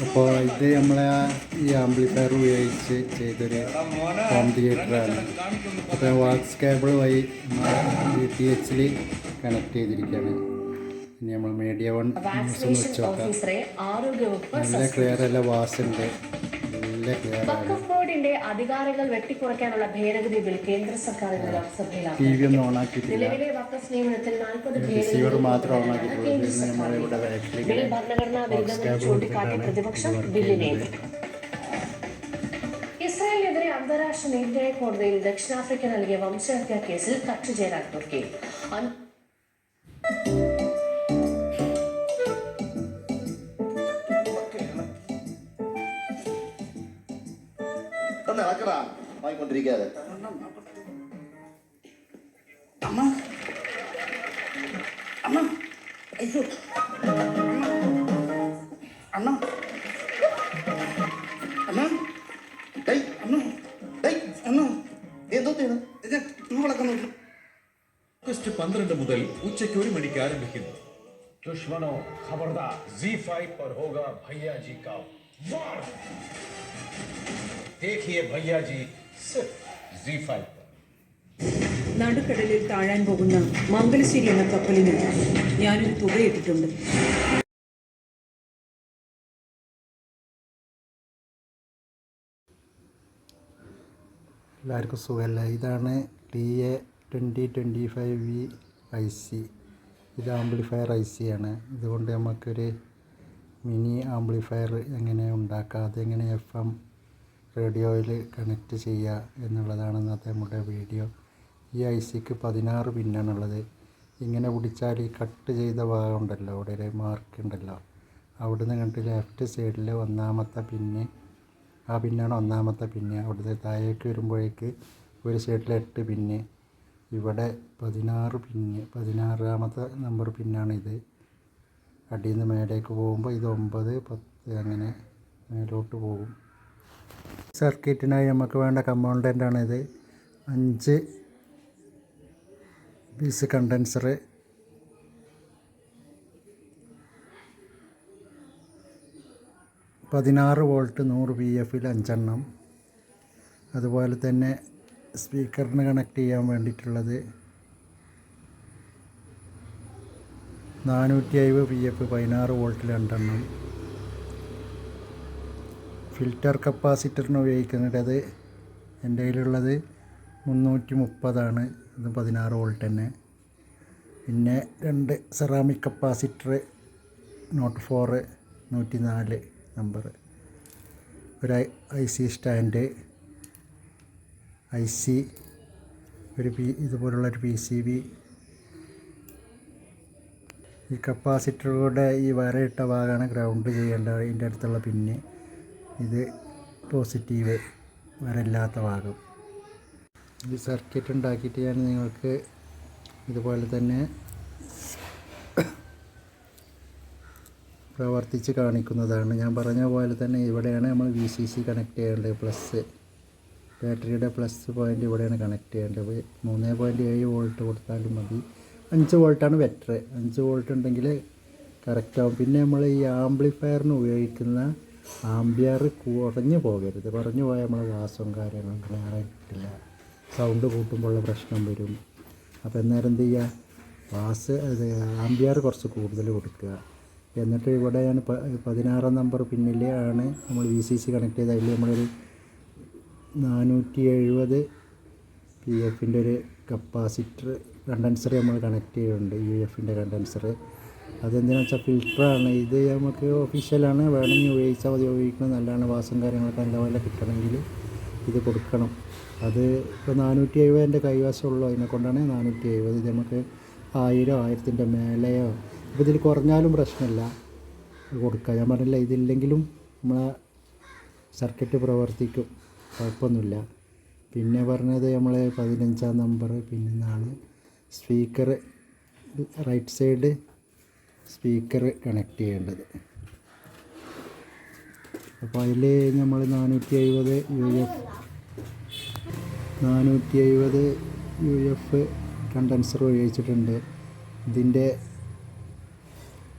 അപ്പോൾ ഇത് നമ്മളെ ഈ ആംപ്ലിഫയർ ഉപയോഗിച്ച് ചെയ്തൊരു ഹോം തിയേറ്ററാണ്. അപ്പോൾ വാക്സ് കേബിൾ വഴി DTH കണക്ട് ചെയ്തിരിക്കുകയാണ്. ഇനി നമ്മൾ മീഡിയ വൺ ന്യൂസ് ഒന്ന് വെച്ച് നോക്കാം. നല്ല ക്ലിയർ അല്ല, വാസുണ്ട്, നല്ല ക്ലിയർ ആണ്. ബോർഡിന്റെ അധികാരങ്ങൾ വെട്ടിക്കുറയ്ക്കാനുള്ള ഭേദഗതി ബിൽ കേന്ദ്ര സർക്കാർ ഇന്ന് ലോക്സഭയിൽ TV ഒന്നും ഓൺ ആക്കിയിട്ടില്ല, നിലവിലെ വഖഫ് നിയമനത്തിൽ 40 റിസീവർ മാത്രം ഓൺ ആക്കിയിട്ടുള്ളത്. നമ്മളിവിടെ ബിൽ ഭരണഘടനാ വിരുദ്ധമെന്ന് ചൂണ്ടിക്കാട്ടി പ്രതിപക്ഷം ബില്ലിനെ എതിർക്കും. ഇസ്രായേലിനെതിരെ അന്താരാഷ്ട്ര നീതിന്യായ കോടതിയിൽ ദക്ഷിണാഫ്രിക്ക നൽകിയ വംശഹത്യാ കേസിൽ കക്ഷി ചേരാൻ തുർക്കി. വാങ്ങിക്കൊണ്ടിരിക്കാതെ അമ്മ അമ്മ അയ്യോ അമ്മ അമ്മ ഡേയ് അമ്മ ഡേയ് അമ്മ എന്തോ ചെയ്യണം വളക്കുന്നു. ഓഗസ്റ്റ് 12 മുതൽ ഉച്ചയ്ക്ക് 1 മണിക്ക് ആരംഭിക്കുന്നു. दुश्मनों खबरदार, ZEE5 पर होगा भैया जी का वार. देखिए भैया जी सिर्फ ZEE5 पर. നടുക്കടലിൽ താഴാൻ പോകുന്ന മംഗലശ്ശേരി എന്ന കപ്പലിന് ഞാനൊരു തുകയിട്ടിട്ടുണ്ട്. എല്ലാവർക്കും സുഖമല്ല. ഇതാണ് TA2025V IC. ഇത് ആംപ്ലിഫയർ IC ആണ്. ഇതുകൊണ്ട് നമുക്കൊരു മിനി ആംപ്ലിഫയർ എങ്ങനെ ഉണ്ടാക്കാം, അതെങ്ങനെ FM റേഡിയോയിൽ കണക്റ്റ് ചെയ്യുക എന്നുള്ളതാണ് ഇന്നത്തെ നമ്മുടെ വീഡിയോ. ഈ ICക്ക് 16 പിന്നാണുള്ളത്. ഇങ്ങനെ പിടിച്ചാൽ ഈ കട്ട് ചെയ്ത ഭാഗം ഉണ്ടല്ലോ, അവിടെ ഒരു മാർക്ക് ഉണ്ടല്ലോ, അവിടെ നിന്ന് കണ്ടിട്ട് ലെഫ്റ്റ് സൈഡിൽ ഒന്നാമത്തെ പിന്ന്, ആ പിന്നാണ് ഒന്നാമത്തെ പിന്ന്. അവിടുത്തെ താഴേക്ക് വരുമ്പോഴേക്ക് ഒരു സൈഡിൽ 8 പിന്ന്, ഇവിടെ 16 പിന്ന്, 16ാമത്തെ നമ്പർ പിന്നാണിത്. അടിയിൽ നിന്ന് മേലേക്ക് പോകുമ്പോൾ ഇത് 9, 10 അങ്ങനെ മേലോട്ട് പോകും. സർക്യൂട്ടിനായി നമുക്ക് വേണ്ട കമ്പോണൻ്റാണിത്. 5 പീസ് കണ്ടൻസർ, 16 വോൾട്ട് 100 PFൽ 5 എണ്ണം. അതുപോലെ തന്നെ സ്പീക്കറിന് കണക്ട് ചെയ്യാൻ വേണ്ടിയിട്ടുള്ളത് 450 PF 16 വോൾട്ടിൽ 2 എണ്ണം. ഫിൽറ്റർ കപ്പാസിറ്ററിന് ഉപയോഗിക്കുന്നത് അത് എൻ്റെ കയ്യിലുള്ളത് 330 ഇത് 16 വോൾട്ട് തന്നെ. പിന്നെ 2 സെറാമിക് കപ്പാസിറ്റർ നോട്ട് 4 104 നമ്പർ, ഒരു IC സ്റ്റാൻഡ്, IC, ഒരു ഇതുപോലുള്ളൊരു PCB. ഈ കപ്പാസിറ്ററുകളുടെ ഈ വരയിട്ട ഭാഗമാണ് ഗ്രൗണ്ട് ചെയ്യേണ്ടത്. ഇതിൻ്റെ അടുത്തുള്ള പിന്ന്, ഇത് പോസിറ്റീവ് വരയില്ലാത്ത ഭാഗം. ഈ സർക്യൂട്ട് ഉണ്ടാക്കിയിട്ട് ഞാൻ നിങ്ങൾക്ക് ഇതുപോലെ തന്നെ പ്രവർത്തിച്ച് കാണിക്കുന്നതാണ്. ഞാൻ പറഞ്ഞ പോലെ തന്നെ ഇവിടെയാണ് നമ്മൾ VCC കണക്ട് ചെയ്യേണ്ടത്. പ്ലസ് ബാറ്ററിയുടെ പ്ലസ് പോയിൻ്റ് ഇവിടെയാണ് കണക്ട് ചെയ്യേണ്ടത്. 3.7 വോൾട്ട് കൊടുത്താലും മതി. 5 വോൾട്ടാണ് ബെറ്റർ. 5 വോൾട്ട് ഉണ്ടെങ്കിൽ കറക്റ്റാവും. പിന്നെ നമ്മൾ ഈ ആംപ്ലിഫയറിന് ഉപയോഗിക്കുന്ന ആംബിയർ കുറഞ്ഞു പോകരുത്. കുറഞ്ഞു പോയാൽ നമ്മൾ വാസവും കാര്യങ്ങളും വേറെ കിട്ടില്ല, സൗണ്ട് കൂട്ടുമ്പോഴുള്ള പ്രശ്നം വരും. അപ്പോൾ അന്നേരം എന്ത് ചെയ്യുക, ആംബിയർ കുറച്ച് കൂടുതൽ കൊടുക്കുക. എന്നിട്ട് ഇവിടെ ഞാൻ 16 നമ്പർ പിന്നിൽ ആണ് നമ്മൾ VCC കണക്ട് ചെയ്ത് അതിൽ നമ്മളൊരു 470 PFൻ്റെ ഒരു കപ്പാസിറ്റർ കണ്ടൻസർ നമ്മൾ കണക്ട് ചെയ്യുന്നുണ്ട്. UFൻ്റെ കണ്ടൻസർ. അതെന്തിനാണെന്ന് വെച്ചാൽ ഫിൽറ്ററാണ്. ഇത് നമുക്ക് ഒഫീഷ്യലാണ്, വേണമെങ്കിൽ ഉപയോഗിച്ചാൽ മതി. ഉപയോഗിക്കുന്നത് നല്ലതാണ്. വാസം കാര്യങ്ങളൊക്കെ നല്ലപോലെ കിട്ടണമെങ്കിൽ ഇത് കൊടുക്കണം. അത് ഇപ്പോൾ 470 എൻ്റെ കൈവശമുള്ളൂ, അതിനെ കൊണ്ടാണ് 470. ഇത് നമുക്ക് 1000 1000ൻ്റെ മേലെയോ, ഇപ്പോൾ ഇതിൽ കുറഞ്ഞാലും പ്രശ്നമില്ല, കൊടുക്കുക. ഞാൻ പറഞ്ഞില്ല, ഇതില്ലെങ്കിലും നമ്മളെ സർക്യൂട്ട് പ്രവർത്തിക്കും, കുഴപ്പമൊന്നുമില്ല. പിന്നെ പറഞ്ഞത് നമ്മൾ 15ാം നമ്പർ പിന്നാണ് speaker, right side speaker connect ചെയ്യേണ്ടത്. അപ്പോൾ അതിൽ നമ്മൾ 470 UF കണ്ടൻസർ ഉപയോഗിച്ചിട്ടുണ്ട്. ഇതിൻ്റെ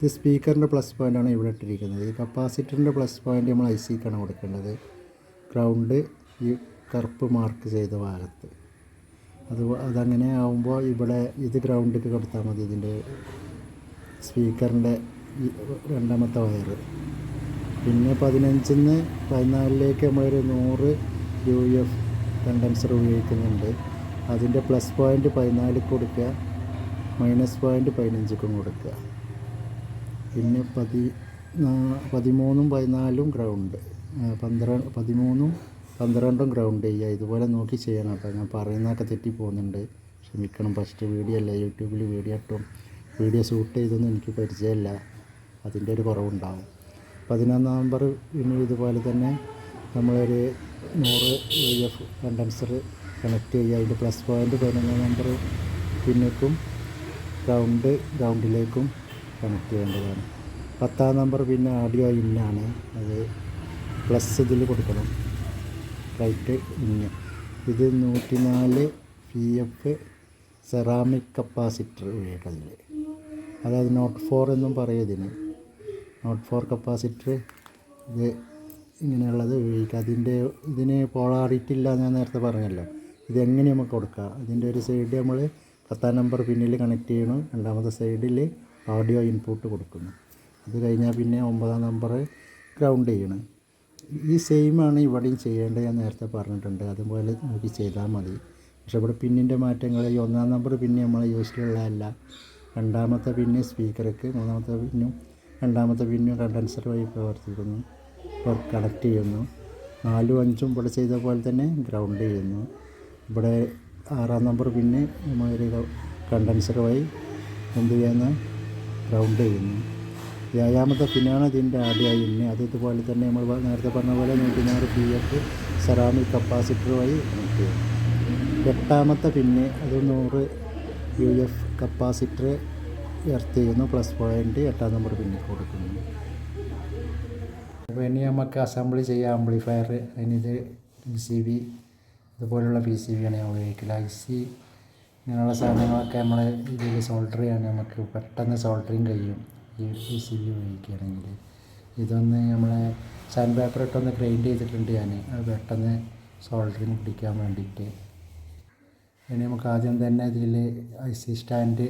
ഇത് സ്പീക്കറിൻ്റെ പ്ലസ് പോയിൻ്റാണ് ഇവിടെ ഇട്ടിരിക്കുന്നത്. ഈ കപ്പാസിറ്ററിൻ്റെ പ്ലസ് പോയിൻ്റ് നമ്മൾ ഐ സിക്കാണ് കൊടുക്കേണ്ടത്. ഗ്രൗണ്ട് ഈ കറുപ്പ് മാർക്ക് ചെയ്ത ഭാഗത്ത്. അതങ്ങനെ ആകുമ്പോൾ ഇവിടെ ഇത് ഗ്രൗണ്ടിലേക്ക് കൊടുത്താൽ മതി. ഇതിൻ്റെ സ്പീക്കറിൻ്റെ ഈ രണ്ടാമത്തെ വയറ്. പിന്നെ 15 നിന്ന് 14 നമ്മളൊരു 100 UF കണ്ടൻസർ ഉപയോഗിക്കുന്നുണ്ട്. അതിൻ്റെ പ്ലസ് പോയിൻ്റ് 14 കൊടുക്കുക, മൈനസ് പോയിൻ്റ് 15ക്കും കൊടുക്കുക. പിന്നെ 13ഉം 14ഉം ഗ്രൗണ്ട്, 13ഉം 12ഉം ഗ്രൗണ്ട് ചെയ്യുക. ഇതുപോലെ നോക്കി ചെയ്യണം കേട്ടോ. ഞാൻ പറയുന്നതൊക്കെ തെറ്റിപ്പോകുന്നുണ്ട്, ക്ഷമിക്കണം. ഫസ്റ്റ് വീഡിയോ അല്ല, യൂട്യൂബിൽ വീഡിയോ ഷൂട്ട് ചെയ്തൊന്നും എനിക്ക് പരിചയമില്ല, അതിൻ്റെ ഒരു കുറവുണ്ടാകും. 11 നമ്പർ പിന്നെ ഇതുപോലെ തന്നെ നമ്മളൊരു 100 UF കണ്ടൻസർ കണക്ട് ചെയ്യുക. അതിൻ്റെ പ്ലസ് പോയിൻ്റ് 11 നമ്പർ പിന്നേക്കും ഗ്രൗണ്ടിലേക്കും കണക്ട് ചെയ്യേണ്ടതാണ്. 10 നമ്പർ പിന്നെ ഓഡിയോ ഇന്നാണ്, അത് പ്ലസ് ഇതിൽ കൊടുക്കണം, റൈറ്റ് ഇന്ന്. ഇത് 104 PF സെറാമിക് കപ്പാസിറ്റർ ഉപയോഗിക്കുന്നതിൽ, അതായത് നോട്ട് 4 എന്നും പറയും ഇതിന്. നോട്ട് 4 കപ്പാസിറ്റർ ഇത് ഇങ്ങനെയുള്ളത് ഉപയോഗിക്കുക. ഇതിന് പോളാറിറ്റി ഇല്ല ഞാൻ നേരത്തെ പറഞ്ഞല്ലോ. ഇതെങ്ങനെ നമുക്ക് കൊടുക്കുക, ഇതിൻ്റെ ഒരു സൈഡ് നമ്മൾ 10 നമ്പർ പിന്നിൽ കണക്ട് ചെയ്യണം, രണ്ടാമത്തെ സൈഡിൽ ഓഡിയോ ഇൻപുട്ട് കൊടുക്കുന്നു. അത് കഴിഞ്ഞാൽ പിന്നെ 9 നമ്പർ ഗ്രൗണ്ട് ചെയ്യണം. ഈ സെയിമാണ് ഇവിടെയും ചെയ്യേണ്ടത്, ഞാൻ നേരത്തെ പറഞ്ഞിട്ടുണ്ട്. അതുപോലെ നോക്കി ചെയ്താൽ മതി. പക്ഷേ ഇവിടെ പിന്നിൻ്റെ മാറ്റങ്ങൾ, ഈ 1 നമ്പർ പിന്നെ നമ്മൾ യൂസിലുള്ളതല്ല. രണ്ടാമത്തെ പിന്ന് സ്പീക്കർക്ക്, മൂന്നാമത്തെ പിന്നും രണ്ടാമത്തെ പിന്നും കണ്ടൻസർ വഴി പ്രവർത്തിക്കുന്നു, കണക്ട് ചെയ്യുന്നു. 4ഉം 5ഉം ഇവിടെ ചെയ്ത പോലെ തന്നെ ഗ്രൗണ്ട് ചെയ്യുന്നു. ഇവിടെ 6 നമ്പർ പിന്നെ നമ്മളൊരു കണ്ടൻസർ വഴി എന്ത് ചെയ്യുന്നു, ഗ്രൗണ്ട് ചെയ്യുന്നു. 7ാമത്തെ പിന്നാണ് ഇതിൻ്റെ ഓഡിയോ ഇന്ന്. അത് ഇതുപോലെ തന്നെ നമ്മൾ നേരത്തെ പറഞ്ഞ പോലെ 104 PF സെറാമിക് കപ്പാസിറ്റർ വഴി കണക്ട് ചെയ്യും. 8ാമത്തെ പിന്നെ അത് 100 UF കപ്പാസിറ്റർ എർത്ത് ചെയ്യുന്നു, പ്ലസ് പോയിൻ്റ് 8ാം നമ്പർ പിന്നിൽ കൊടുക്കുന്നു. അപ്പോൾ ഇനി നമുക്ക് അസംബ്ലി ചെയ്യാം ആംപ്ലിഫയർ. അതിനിത് PCB, ഇതുപോലുള്ള PCB ആണ് ഞാൻ ഉപയോഗിക്കില്ല. IC ഇങ്ങനെയുള്ള സാധനങ്ങളൊക്കെ നമ്മൾ ഇതിൽ സോൾഡർ ചെയ്യാൻ നമുക്ക് പെട്ടെന്ന് സോൾഡറിങ് കഴിയും ഈ PCB ഉപയോഗിക്കുകയാണെങ്കിൽ. ഇതൊന്ന് നമ്മളെ സാൻഡ് പേപ്പർ ഇട്ടൊന്ന് ഗ്രൈൻഡ് ചെയ്തിട്ടുണ്ട് ഞാൻ, അത് പെട്ടെന്ന് സോൾഡറിങ് പിടിക്കാൻ വേണ്ടിയിട്ട്. ഇനി നമുക്ക് ആദ്യം തന്നെ ഇതിൽ IC സ്റ്റാൻഡ്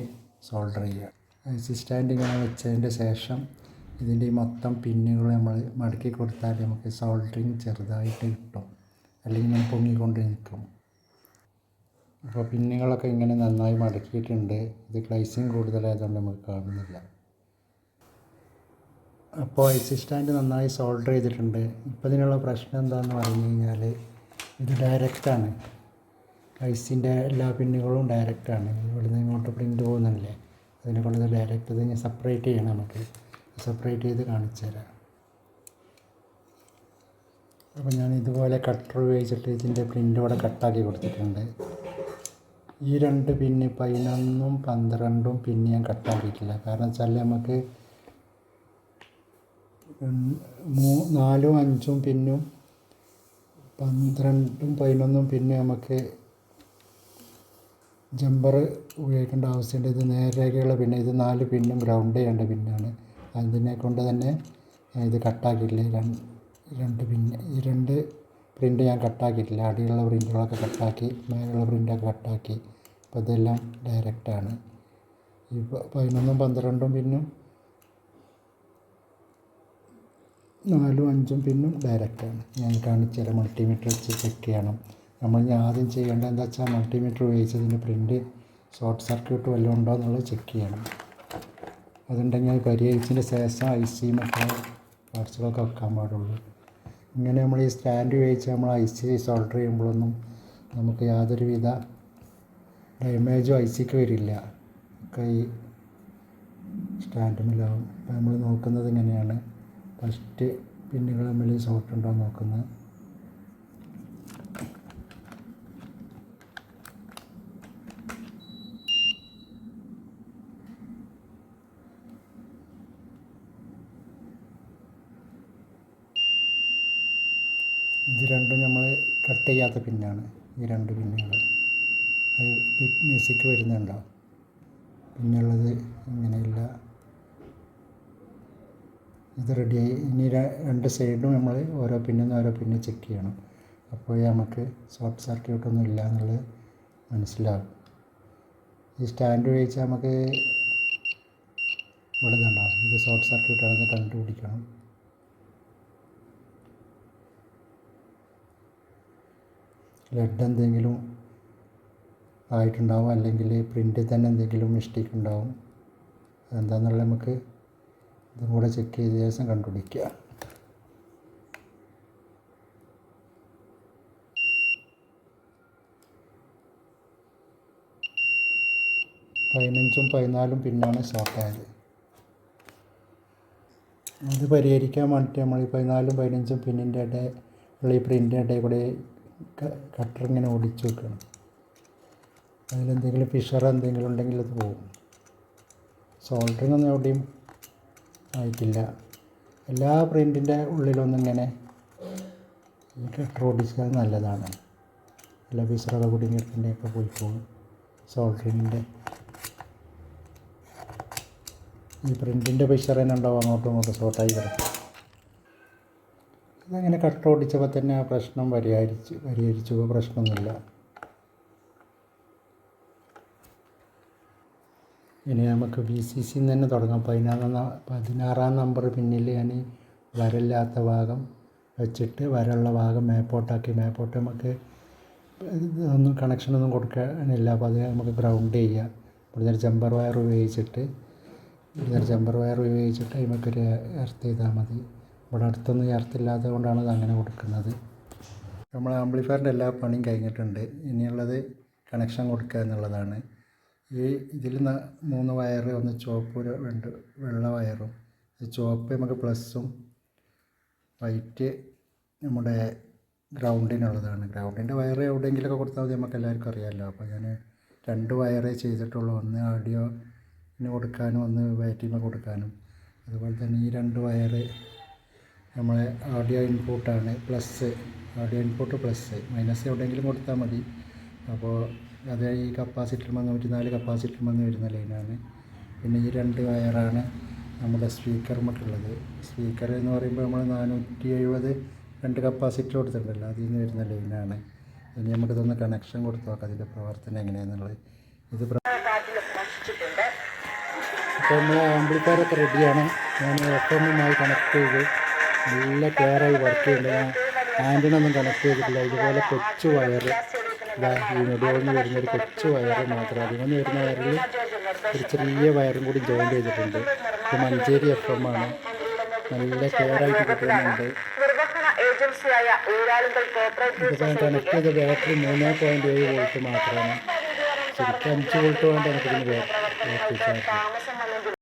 സോൾഡർ ചെയ്യുക. IC സ്റ്റാൻഡ് ഇങ്ങനെ വെച്ചതിൻ്റെ ശേഷം ഇതിൻ്റെ ഈ മൊത്തം പിന്നുകൾ നമ്മൾ മടക്കി കൊടുത്താൽ നമുക്ക് സോൾഡറിങ് ചെറുതായിട്ട് കിട്ടും, അല്ലെങ്കിൽ നമ്മൾ പൊങ്ങിക്കൊണ്ട് നിൽക്കും. അപ്പോൾ പിന്നുകളൊക്കെ ഇങ്ങനെ നന്നായി മടക്കിയിട്ടുണ്ട്. ഇത് ഗ്ലേസിങ് കൂടുതലായതുകൊണ്ട് നമുക്ക് കാണുന്നില്ല. അപ്പോൾ IC സ്റ്റാൻഡ് നന്നായി സോൾഡർ ചെയ്തിട്ടുണ്ട്. ഇപ്പോൾ ഇതിനുള്ള പ്രശ്നം എന്താണെന്ന് പറഞ്ഞു കഴിഞ്ഞാൽ ഇത് ഡയറക്റ്റാണ്. ICൻ്റെ എല്ലാ പിന്നുകളും ഡയറക്റ്റാണ്. ഇവിടുന്ന് ഇങ്ങോട്ട് പ്രിൻ്റ് പോകുന്നില്ലേ, അതിനെ കൊണ്ട് ഇത് ഡയറക്റ്റ്. ഇത് ഞാൻ സെപ്പറേറ്റ് ചെയ്യണം, നമുക്ക് സെപ്പറേറ്റ് ചെയ്ത് കാണിച്ചു തരാം. അപ്പോൾ ഞാൻ ഇതുപോലെ കട്ടർ ഉപയോഗിച്ചിട്ട് ഇതിൻ്റെ പ്രിൻ്റ് ഇവിടെ കട്ടാക്കി കൊടുത്തിട്ടുണ്ട്. ഈ 2 പിന്ന് 11ഉം 12ഉം പിന്നെ ഞാൻ കട്ടാക്കിയിട്ടില്ല. കാരണം വെച്ചാൽ നമുക്ക് 4ഉം 5ഉം പിന്നും 12ഉം 11ഉം പിന്നെ നമുക്ക് ജമ്പർ ഉപയോഗിക്കേണ്ട ആവശ്യമുണ്ട്. ഇത് നേർരേഖയുള്ള പിന്നെ ഇത് 4 പിന്നും ഗ്രൗണ്ട് ചെയ്യേണ്ട പിന്നാണ്. അതിനെ കൊണ്ട് തന്നെ ഇത് കട്ടാക്കിയിട്ടില്ല. 2 പിന്ന്, ഈ 2 പ്രിൻ്റ് ഞാൻ കട്ടാക്കിയിട്ടില്ല. അടിയിലുള്ള പ്രിൻ്റുകളൊക്കെ കട്ടാക്കി, മേലുള്ള പ്രിൻ്റൊക്കെ കട്ടാക്കി. അപ്പോൾ ഇതെല്ലാം ഡയറക്റ്റാണ്. ഈ 11ഉം 12ഉം പിന്നും 4ഉം 5ഉം പിന്നും ഡയറക്റ്റാണ്. ഞാൻ കാണിച്ചു തരാം. മൾട്ടിമീറ്റർ വെച്ച് ചെക്ക് ചെയ്യണം. നമ്മൾ ആദ്യം ചെയ്യേണ്ടത് എന്താ വെച്ചാൽ മൾട്ടിമീറ്റർ ഉപയോഗിച്ച് ഇതിൻ്റെ പ്രിൻ്റ് ഷോർട്ട് സർക്യൂട്ട് വല്ലതും ഉണ്ടോ എന്നുള്ളത് ചെക്ക് ചെയ്യണം. അതുണ്ടെങ്കിൽ പരിഹരിച്ചതിന് ശേഷം IC മറ്റേ പാർട്സുകളൊക്കെ വെക്കാൻ പാടുള്ളൂ. ഇങ്ങനെ നമ്മൾ ഈ സ്റ്റാൻഡ് ഉപയോഗിച്ച് നമ്മൾ IC സോൾഡർ ചെയ്യുമ്പോഴൊന്നും നമുക്ക് യാതൊരുവിധ ഡാമേജും ICക്ക് വരില്ല. ഒക്കെ ഈ സ്റ്റാൻഡുമില്ലാവും. അപ്പോൾ നമ്മൾ നോക്കുന്നത് ഇങ്ങനെയാണ്. ഫസ്റ്റ് പിന്നുകൾ തമ്മിൽ ഷോർട്ട് ഉണ്ടോ നോക്കുന്നത്. ഇത് രണ്ടും നമ്മൾ കട്ട് ചെയ്യാത്ത പിന്നാണ്, ഈ 2 പിന്നുകൾ. അത് മ്യൂസിക് വരുന്നുണ്ടോ, പിന്നുള്ളത് ഇങ്ങനെയില്ല. ഇത് റെഡിയായി. ഇനി രണ്ട് സൈഡും നമ്മൾ ഓരോ പിന്ന് ചെക്ക് ചെയ്യണം. അപ്പോൾ നമുക്ക് ഷോർട്ട് സർക്യൂട്ടൊന്നും ഇല്ല എന്നുള്ളത് മനസ്സിലാകും. ഈ സ്റ്റാൻഡ് ഉപയോഗിച്ച് നമുക്ക് ഇവിടെ നിന്നുണ്ടാകും ഇത് ഷോർട്ട് സർക്യൂട്ടാണെന്ന് കണ്ടുപിടിക്കണം. ലെഡ് എന്തെങ്കിലും ആയിട്ടുണ്ടാവും, അല്ലെങ്കിൽ പ്രിൻറ്റിൽ തന്നെ എന്തെങ്കിലും മിസ്റ്റേക്ക് ഉണ്ടാവും. അതെന്താണെന്നുള്ളത് നമുക്ക് ഇതും കൂടെ ചെക്ക് ചെയ്ത ശേഷം കണ്ടുപിടിക്കുക. പതിനഞ്ചും 14 പിന്നാണ് ഷോർട്ടായത്. അത് പരിഹരിക്കാൻ വേണ്ടിയിട്ട് നമ്മൾ ഈ 14ഉം 15ഉം പിന്നിൻ്റെ ഇടയിൽ ഉള്ള ഈ പ്രിൻ്റിൻ്റെ ഇടയിൽ കൂടെ കട്ടർ ഇങ്ങനെ ഓടിച്ചു വെക്കണം. അതിലെന്തെങ്കിലും ഫിഷർ എന്തെങ്കിലും ഉണ്ടെങ്കിൽ അത് പോകും. സോൾഡറിങ് ഒന്നും എവിടെയും ആയിട്ടില്ല. എല്ലാ പ്രിൻറ്റിൻ്റെ ഉള്ളിലൊന്നും ഇങ്ങനെ ഈ കട്ടർ ഓടിച്ചാൽ നല്ലതാണ്. എല്ലാ ഫിഷറൊക്കെ കുടുങ്ങിയിട്ടുണ്ടെങ്കിൽ പോയി പോകും. സോൾഡറിങ്ങിൻ്റെ ഈ പ്രിൻറ്റിൻ്റെ ഫിഷർ തന്നെ ഉണ്ടാവും, അങ്ങോട്ടും ഇങ്ങോട്ടും ഷോർട്ടായി കിടക്കും. അതങ്ങനെ കട്ടർ ഓടിച്ചപ്പോൾ തന്നെ ആ പ്രശ്നം പരിഹരിച്ചു. പ്രശ്നമൊന്നുമില്ല. ഇനി നമുക്ക് VCC തന്നെ തുടങ്ങാം. 16-ാം നമ്പർ പിന്നിൽ ഞാൻ വരയില്ലാത്ത ഭാഗം വെച്ചിട്ട് വരയുള്ള ഭാഗം മേപ്പോട്ട് നമുക്ക് ഒന്നും കണക്ഷനൊന്നും കൊടുക്കാനില്ല. അപ്പോൾ അത് നമുക്ക് ഗ്രൗണ്ട് ചെയ്യുക. ഇവിടുന്ന് ജമ്പർ വയർ ഉപയോഗിച്ചിട്ട് നമുക്കൊരു എർത്ത് ചെയ്താൽ മതി. ഇവിടെ അടുത്തൊന്നും എർത്തില്ലാത്തത് കൊണ്ടാണ് അത് അങ്ങനെ കൊടുക്കുന്നത്. നമ്മൾ ആംപ്ലിഫയറിൻ്റെ എല്ലാ പണിയും കഴിഞ്ഞിട്ടുണ്ട്. ഇനിയുള്ളത് കണക്ഷൻ കൊടുക്കുക എന്നുള്ളതാണ്. ഇതിൽ 3 വയർ, ഒന്ന് ചുവപ്പ്, 2 വെള്ള വയറും. ചുവപ്പ് നമുക്ക് പ്ലസ്സും, വൈറ്റ് നമ്മുടെ ഗ്രൗണ്ടിനുള്ളതാണ്. ഗ്രൗണ്ടിൻ്റെ വയർ എവിടെയെങ്കിലുമൊക്കെ കൊടുത്താൽ മതി, നമുക്ക് എല്ലാവർക്കും അറിയാമല്ലോ. അപ്പോൾ ഞാൻ 2 വയറേ ചെയ്തിട്ടുള്ളൂ. ഒന്ന് ഓഡിയോന് കൊടുക്കാനും ഒന്ന് ബാറ്ററിമ കൊടുക്കാനും. അതുപോലെ തന്നെ ഈ 2 വയർ നമ്മളെ ഓഡിയോ ഇൻപുട്ടാണ്. ഓഡിയോ ഇൻപുട്ട് പ്ലസ്, മൈനസ് എവിടെയെങ്കിലും കൊടുത്താൽ മതി. അപ്പോൾ അത് ഈ കപ്പാസിറ്റർ 104 കപ്പാസിറ്റർ വരുന്ന ലൈനാണ്. പിന്നെ ഈ 2 വയറാണ് നമ്മുടെ സ്പീക്കറുമൊക്കെയുള്ളത്. സ്പീക്കർ എന്ന് പറയുമ്പോൾ നമ്മൾ 470 2 കപ്പാസിറ്റർ കൊടുത്തിട്ടുണ്ടല്ലോ, അതിൽ നിന്ന് വരുന്ന ലൈനാണ്. ഇനി നമുക്കിതൊന്ന് കണക്ഷൻ കൊടുത്ത് നോക്കാം അതിൻ്റെ പ്രവർത്തനം എങ്ങനെയാണെന്നുള്ളത്. ഇത് അപ്പോൾ നമ്മൾ ആംപ്ലിഫയറൊക്കെ റെഡിയാണ്. ഞാൻ FM-മായി കണക്ട് ചെയ്ത് നല്ല ക്ലിയറായി വർക്ക് ചെയ്യുന്നുണ്ട്. ഞാൻ ആൻറ്റിനൊന്നും കണക്ട് ചെയ്തിട്ടില്ല. ഇതുപോലെ കൊച്ചു വയർ, ഈ മൊബൈലിൽ നിന്ന് വരുന്നൊരു കൊച്ചു വയർ മാത്രം. അതിൽ നിന്ന് വരുന്ന വയറിൽ ഒരു ചെറിയ വയറും കൂടി ജോയിൻ ചെയ്തിട്ടുണ്ട്. ഇത് മഞ്ചേരി FM ആണ്. നല്ല ക്ലിയറായിട്ട് കിട്ടുന്നുണ്ട്. ഇതിപ്പോൾ ഞാൻ കണക്ട് ചെയ്ത ബാറ്ററി 3.7 വോൾട്ട് മാത്രമാണ്. ശരിക്കും 5 വോൾട്ട് വേണ്ട എനിക്കിതിന് ബാറ്ററി ചാർജ്.